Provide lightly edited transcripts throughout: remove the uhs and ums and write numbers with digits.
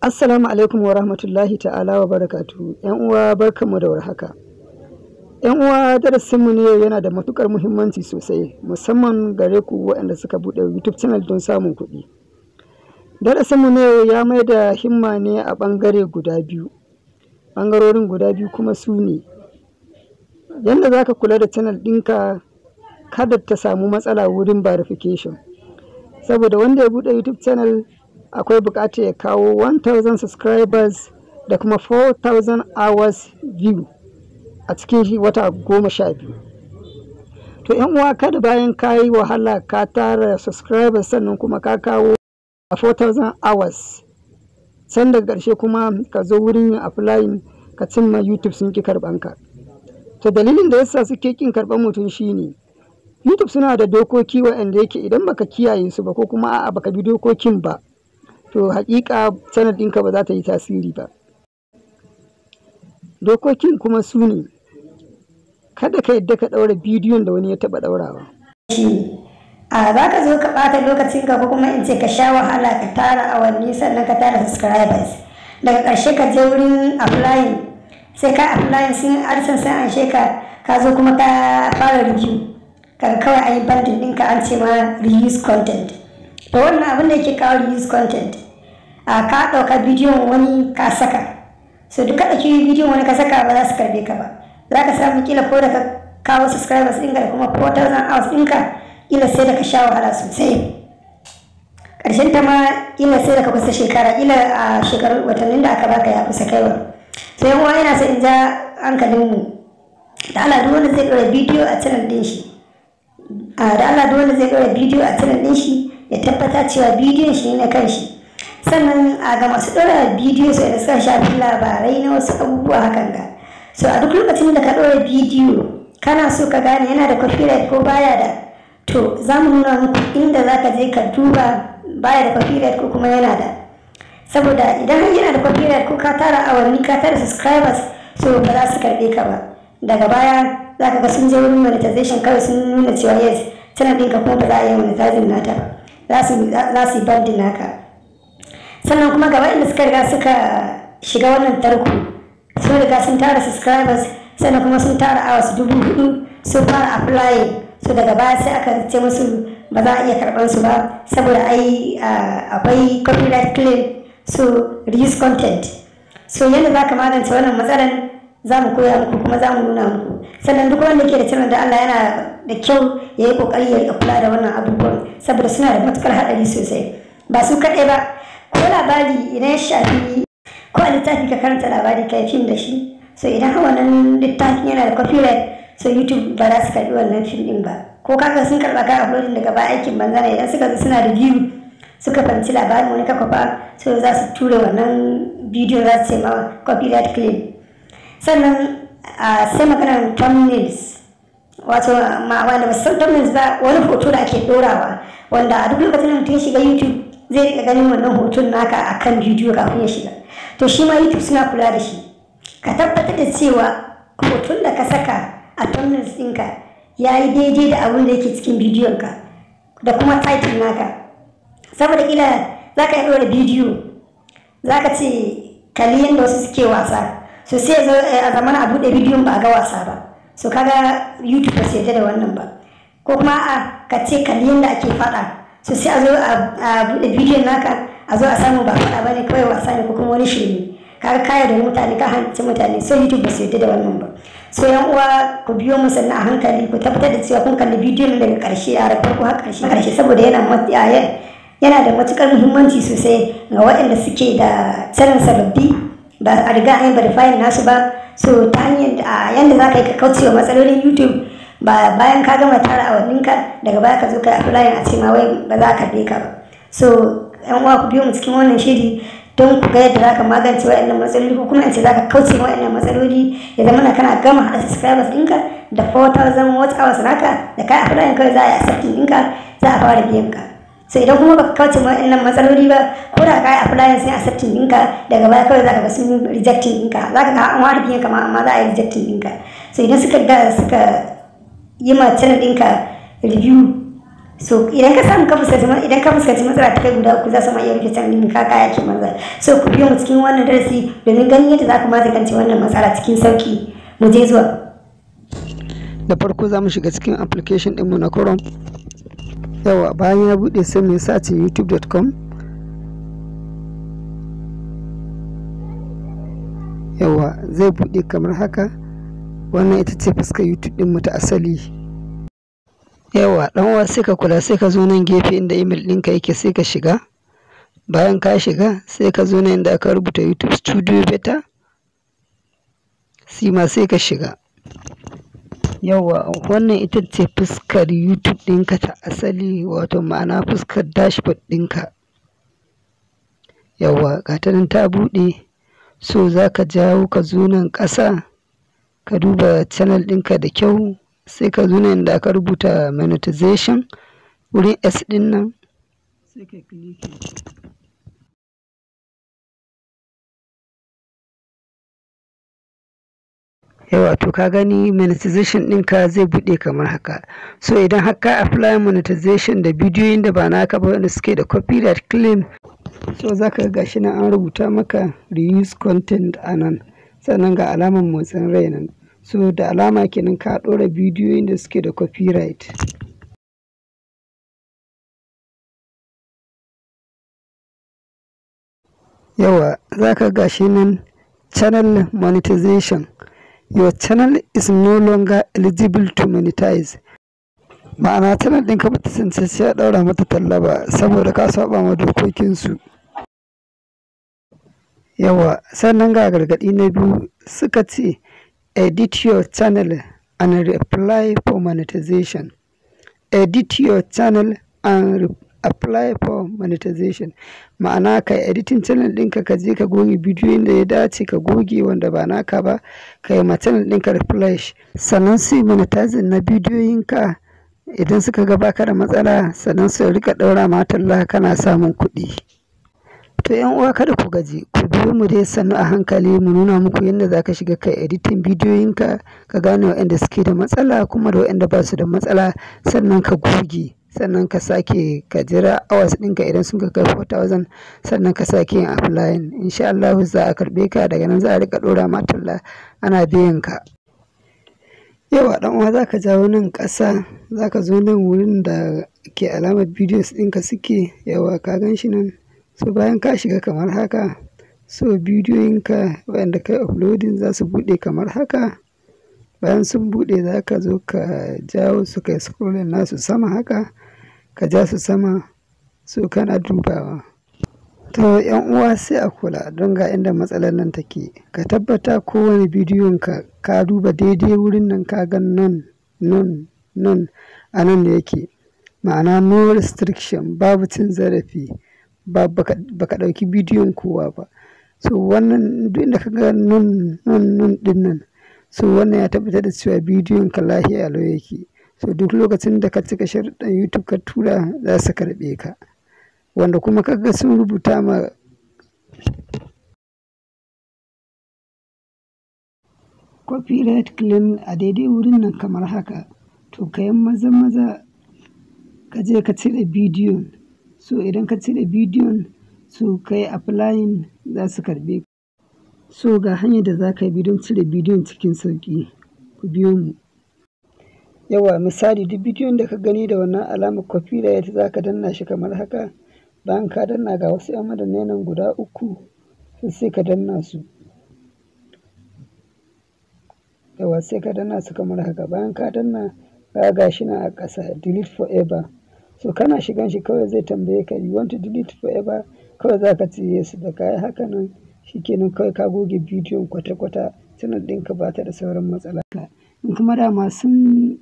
Assalamu alaikum wa rahmatullahi ta'ala wa barakatuhu. ‘Yan uwa barkanmu da warhaka. ‘Yan uwa darasinmu ne yana da matukar muhimmanci sosai, musamman gare ku waɗanda suka buɗe YouTube channel don samun kuɗi. Darasinmu ne ya mai da himma ne a ɓangare guda biyu. Ɓangarorin guda biyu kuma su ne yadda za ka kula da channel ɗinka kada ta samu matsala wurin verification. Saboda wanda ya buɗe YouTube channel akwai buƙatar ya kawo 1000 subscribers da kuma 4000 hours view a cikin wata 12. To yan uwa kada bayan ka yi wahala ka tara subscribers sannan kuma ka kawo 4000 hours san daga ƙarshe kuma ka zo wurin yin applying ka cimma YouTube sun ki karɓan ka. To dalilin da yasa suke kin karɓan mutum shine YouTube suna da dokoki waɗanda yake idan baka kiyaye su ba ko kuma a'a baka bi dokokin ba, to hakika channel ɗinka ba za ta yi tasiri ba. Dokokin kuma su ne kada ka yadda ka ɗaura bidiyon da wani ya taɓa ɗaurawa. Za ka zo ka ɓata lokacinka ko kuma in ce ka sha wahala ka tara awanni sannan ka tara subscribers. Daga ƙarshe ka je wurin applying sai ka applying sun arsan sai an sheka ka zo kuma ka fara review. Kaga kawai an yi banding ɗinka an ce ma reuse content. To wannan abin da yake kawo reuse content ka ɗauka bidiyon wani ka saka, so duka ɗauki bidiyon wani ka saka ba za su karbe ka ba. Za ka samu kila ko da ka kawo subscribers ɗinka da kuma 4000 hours ɗinka kila sai da ka sha wahala sosai. Ƙarshen ta ma kila sai da ka kusa shekara, kila a shekarun watannin da aka baka ya kusa kaiwa. So yan uwa yana so in ja hankalinmu da Allah duk wanda zai ɗora bidiyo a channel ɗin shi. A channel ɗin shi ya tabbata cewa bidiyon shi ne na kanshi. Sannan ga masu ɗora bidiyo sai da suka shafi labarai na wasu abubuwa hakan ga. So a duk lokacin da ka ɗora bidiyo kana so ka gane yana da copyright ko baya da, to za mu nuna muku inda za ka je ka duba baya da copyright ko kuma yana da. Saboda idan har yana da copyright ko ka tara awanni ka tara subscribers, so ba za su karɓe ka ba. Daga baya za ka ga sun je wurin monetization kawai sun nuna cewa yes channel ɗinka kuma ba za a yi monetizing nata ba, za su yi banding naka. Sannan kuma gaba inda suka riga suka shiga wannan tarko sun riga sun tara subscribers sannan kuma sun tara hours 4000 sun fara applying. So daga baya sai aka ce musu ba za a iya karɓar su ba saboda akwai copyright claim, so reuse content. So yadda za ka magance wannan matsalar za mu koya muku kuma za mu nuna muku. Sannan duk wanda ke da channel da Allah yana da kyau ya yi kokari ya kula da wannan abubuwan saboda suna da matukar haɗari sosai. Ba su kaɗai ba, ko labari idan ya shafi ko a littafi ka karanta labari ka yi fim da shi, so idan har wannan littafin yana da copyright, so YouTube ba za su karɓi wannan fim ɗin ba. Ko kaga sun karɓa ka uploading daga baya aikin banza ne, idan suka zo suna da view suka fanci labarin wani kakwafa, so za su ture wannan bidiyo za su ce ma copyright claim. Sannan sai maganar thumbnails, wato wanda ba su san thumbnails ba wani hoto da ake ɗorawa wanda a duk lokacin da mutum ya shiga YouTube zai riƙa ganin wannan hoton naka a kan bidiyo kafin ya shiga. To shi ma YouTube suna kula da shi. Ka tabbatar da cewa hoton da ka saka a thumbnails ɗinka ya yi daidai da abin da yake cikin bidiyonka da kuma title naka. Saboda kila za ka yi ɗora bidiyo za ka ce kalli yadda wasu suke wasa, so sai a zamana a buɗe bidiyon ba a ga wasa ba, so kaga YouTube ba su yarda da wannan ba. Ko kuma ka ce kalli yadda ake faɗa, so sai a zo a buɗe bidiyon naka a zo a samu ba faɗa ba ne kawai wasa ne ko kuma wani shirme, kaga kayar da mutane ka hanci mutane, so YouTube ba su yarda da wannan ba. So yan uwa ku biyo mu sannan a hankali ku tabbatar da cewa kun kalli bidiyon daga ƙarshe a farko har ƙarshe saboda yana da matukar muhimmanci sosai ga waɗanda suke da channel sababbi ba a riga an yi verifying nasu ba. So ta hanyar yadda za ka yi ka kaucewa matsalolin YouTube ba bayan ka gama tara awanninka daga baya ka zo ka apply a ce ma wai ba za ka karɓe ka ba. So yan uwa ku biyo mu cikin wannan shiri don ku ga yadda za ka magance waɗannan matsaloli ko kuma in ce za ka kauce waɗannan matsaloli ya zama na kana gama haɗa subscribers ɗinka da 4000 watch hours naka da ka apply kawai za a yi accepting ɗinka za a fara biyan ka. So idan kuma baka kauce waɗannan matsaloli ba ko da ka yi apply sai accepting ɗinka daga baya kawai za ka ga sun rejecting ɗinka, za ka ga an ware biyan ka amma za a yi rejecting ɗinka. So idan suka yi ma channel ɗinka review So idan ka fuskanci matsala ta kai guda uku za su ma iya rufe channel ɗin kaka yake manza. So ku biyo mu cikin wannan darasi domin ganin yadda za ku magance wannan matsala cikin sauki. Mu je zuwa. Da farko za mu shiga cikin application ɗinmu na Chrome. Yawa bayan ya buɗe sai mu search youtube.com. Yawa zai buɗe kamar haka. Wannan ita ce fuskar YouTube ɗinmu ta asali. Yawa dan uwa sai ka kula, sai ka zo nan gefe inda email ɗinka yake sai ka shiga. Bayan ka shiga sai ka zo nan inda aka rubuta YouTube Studio Beta. Sima sai ka shiga. Yawa wannan ita ce fuskar YouTube ɗinka ta asali, wato ma'ana fuskar dashboard ɗinka. Yawa gata nan ta buɗe. So za ka jawo ka zo nan ƙasa ka duba channel ɗinka da kyau, sai ka zo nan da aka rubuta monetization wurin S ɗin nan sai ka click. Yawa to ka gani monetization ɗinka zai buɗe kamar haka. So idan har ka apply monetization da bidiyoyin da ba naka ba wanda suke da copyright claim, so za ka ga shi nan an rubuta maka reuse content a nan, sannan ga alamar motsin rai nan. So da alama kenan ka ɗora bidiyoyin da suke da copyright. Yawa za ka ga shi nan channel monetization. Your channel is no longer eligible to monetize. Ma'ana channel ɗinka ba ta cancanci ya ɗaura mata talla ba saboda ka saba ma dokokinsu. Yawa sannan ga gargaɗi na biyu suka ce edit your channel and apply for monetization. Edit your channel and apply for monetization. Ma'ana ka editing channel ɗinka ka je ka goge bidiyoyin da ya dace ka goge wanda ba naka ba, ka yi ma channel ɗinka refresh, sannan su yi monetizing na bidiyoyinka. Idan suka ga baka da matsala sannan su rika ɗaura ma talla kana samun kuɗi. To yan uwa kada ku gaji, ku biyo mu dai sannu a hankali mu nuna muku yadda za ka shiga kai editing bidiyoyinka, ka gane waɗanda suke da matsala kuma da waɗanda ba su da matsala, sannan ka goge, sannan ka sake ka jira hours ɗinka idan sun ka kai 4,000 sannan ka sake yin applying. Insha Allah za a karɓe ka, daga nan za a rika ɗora ma talla ana biyan ka. Yawa dan uwa za ka jawo nan ƙasa, za ka zo nan wurin da ke alamar videos ɗinka suke. Yawa ka gan shi nan. So bayan ka shiga kamar haka, so bidiyoyinka waɗanda kai uploading za su buɗe kamar haka. Bayan sun buɗe za ka zo ka jawo su kai scrolling nasu sama haka, ka ja su sama, so kana dubawa. To yan uwa sai a kula don ga inda matsalar nan take. Ka tabbata kowane bidiyon ka duba daidai wurin nan, ka ga non a nan da yake. Ma'ana no restriction, babu cin zarafi, baka ɗauki bidiyon kowa ba. So wannan duk inda ka ga non ɗin nan, so wannan ya tabbatar da cewa bidiyon ka lahiya lau yake. So duk lokacin da ka cika sharuɗan YouTube ka tura za su karɓe ka. Wanda kuma kaga sun rubuta ma copyright claim a daidai wurin nan kamar haka, to ka yi maza ka je ka cire bidiyon. So idan ka cire bidiyon, so ka yi applying za su karɓe ka. So ga hanyar da za ka bi don cire bidiyon cikin sauƙi, ku biyo mu. Yawa misali duk bidiyon da ka gani da wannan alamar copyright za ka danna shi kamar haka. Bayan ka danna ga wasu 'yan madannai nan guda 3, sai ka danna su. Yawa sai ka danna su kamar haka. Bayan ka danna ga shi nan a ƙasa delete forever. So kana shigan shi kawai zai tambaye ka you want to delete forever, kawai za ka ce yes. Da ka yi haka nan shikenan kawai ka goge bidiyon kwata-kwata, channel ɗinka ba ta da sauran matsala. In kuma dama sun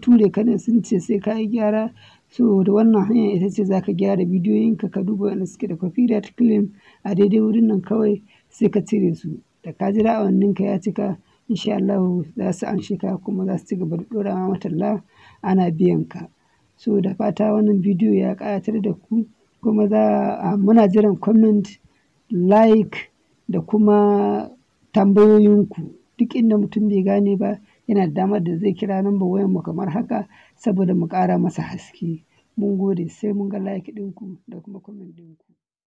ture ka ne, sun ce sai ka yi gyara, so da wannan hanyar ita ce za ka gyara bidiyoyinka, ka duba wanda suke da copyright claim a daidai wurin nan kawai sai ka cire su. Da ka jira awanninka ya cika, insha Allah za su amshe ka kuma za su ci gaba da ɗora ma talla ana biyan ka. So da fata wannan bidiyo ya ƙayatar da ku, kuma muna jiran comment, like da kuma tambayoyinku. Duk inda mutum bai gane ba yana da damar da zai kira lambar wayar mu kamar haka saboda mu ƙara masa haske. Mun gode sai mun ga like ɗinku da kuma comment ɗinku.